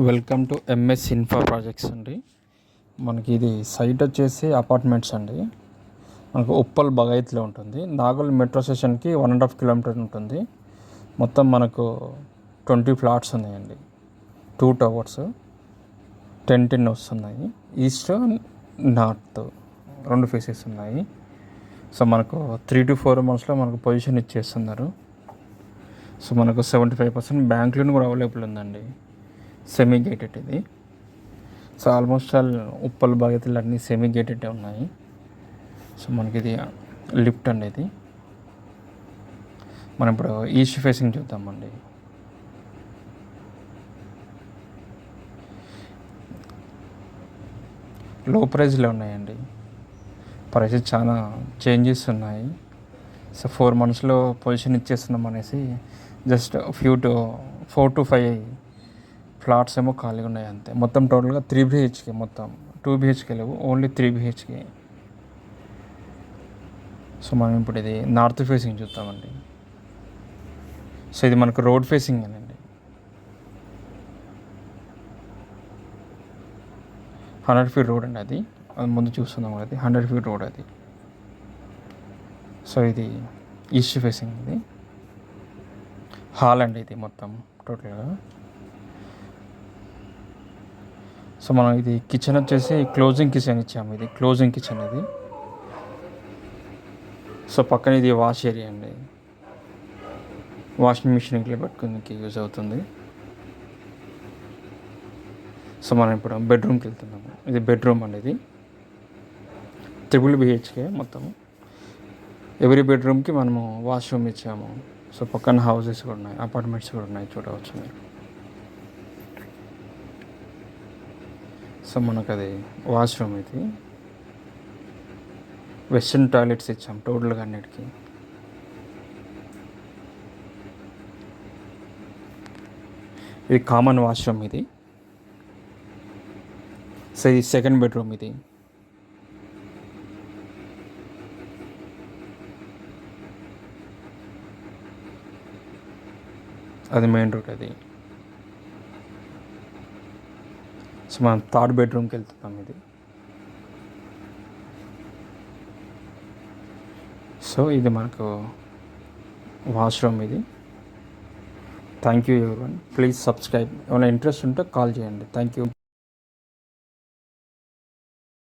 Welcome to MS infra projects అండి. మనకి ఇది సైట్ వచ్చేసి అపార్ట్మెంట్స్ అండి. మనకు ఉప్పల్ బగాయత్లో ఉంటుంది. నాగోల్ మెట్రో స్టేషన్కి 1.5 కిలోమీటర్ ఉంటుంది. మొత్తం మనకు 20 ఫ్లాట్స్ ఉన్నాయండి. 2 టవర్స్ 10 వస్తున్నాయి. ఈస్ట్ నార్త్ 2 ఫేసెస్ ఉన్నాయి. సో మనకు 3 to 4 monthsలో మనకు పొజిషన్ ఇచ్చేస్తున్నారు. సో మనకు 75% బ్యాంక్ లోన్ కూడా అవైలబుల్ ఉందండి. సెమీ గేటెడ్ ఇది. సో ఆల్మోస్ట్ ఆల్ ఉప్పల్ బాధ్యతలు అన్నీ సెమీ గేటెడ్ ఉన్నాయి. సో మనకి ఇది లిఫ్ట్ అండి. ఇది మనం ఇప్పుడు ఈస్ట్ ఫేసింగ్ చూద్దామండి. లో ప్రైస్లో ఉన్నాయండి. ప్రైసెస్ చాలా చేంజెస్ ఉన్నాయి. సో 4 monthsలో పొజిషన్ ఇచ్చేస్తున్నాం అనేసి జస్ట్ 4 to 5 ఫ్లాట్స్ ఏమో ఖాళీగా ఉన్నాయి అంతే. మొత్తం టోటల్గా 3 BHK, మొత్తం 2 BHK లేవు, ఓన్లీ 3 BHK. సో మనం ఇప్పుడు ఇది నార్త్ ఫేసింగ్ చూద్దామండి. సో ఇది మనకు రోడ్ ఫేసింగ్ అండి. 100 feet రోడ్ అండి. అది ముందు చూస్తున్నాం అది 100 feet రోడ్ అది. సో ఇది ఈస్ట్ ఫేసింగ్. ఇది హాల్ అండి. ఇది మొత్తం టోటల్గా. సో మనం ఇది కిచెన్ వచ్చేసి క్లోజింగ్ కిచెన్ ఇచ్చాము. ఇది క్లోజింగ్ కిచెన్ ఇది. సో పక్కన ఇది వాష్ ఏరియా అండి. వాషింగ్ మిషన్ ఇట్లా పెట్టుకునేకి యూజ్ అవుతుంది. సో మనం ఇప్పుడు బెడ్రూమ్కి వెళ్తున్నాము. ఇది బెడ్రూమ్ అండి. ఇది 3 BHK మొత్తం. ఎవ్రీ బెడ్రూమ్కి మనము వాష్రూమ్ ఇచ్చాము. సో పక్కన హౌసెస్ కూడా ఉన్నాయి, అపార్ట్మెంట్స్ కూడా ఉన్నాయి, చూడవచ్చు మీరు. సో మనకు అది వాష్రూమ్. ఇది వెస్ట్రన్ టాయిలెట్స్ ఇచ్చాం టోటల్గా అన్నిటికీ. ఇది కామన్ వాష్రూమ్ ఇది. సో ఇది సెకండ్ బెడ్రూమ్. ఇది అది మెయిన్ రోడ్ అది. సో మనం థర్డ్ బెడ్రూమ్కి వెళ్తున్నాం. ఇది సో ఇది మనకు వాష్రూమ్. ఇది thank you everyone. Please subscribe. ఏమైనా ఇంట్రెస్ట్ ఉంటే కాల్ చేయండి. Thank you.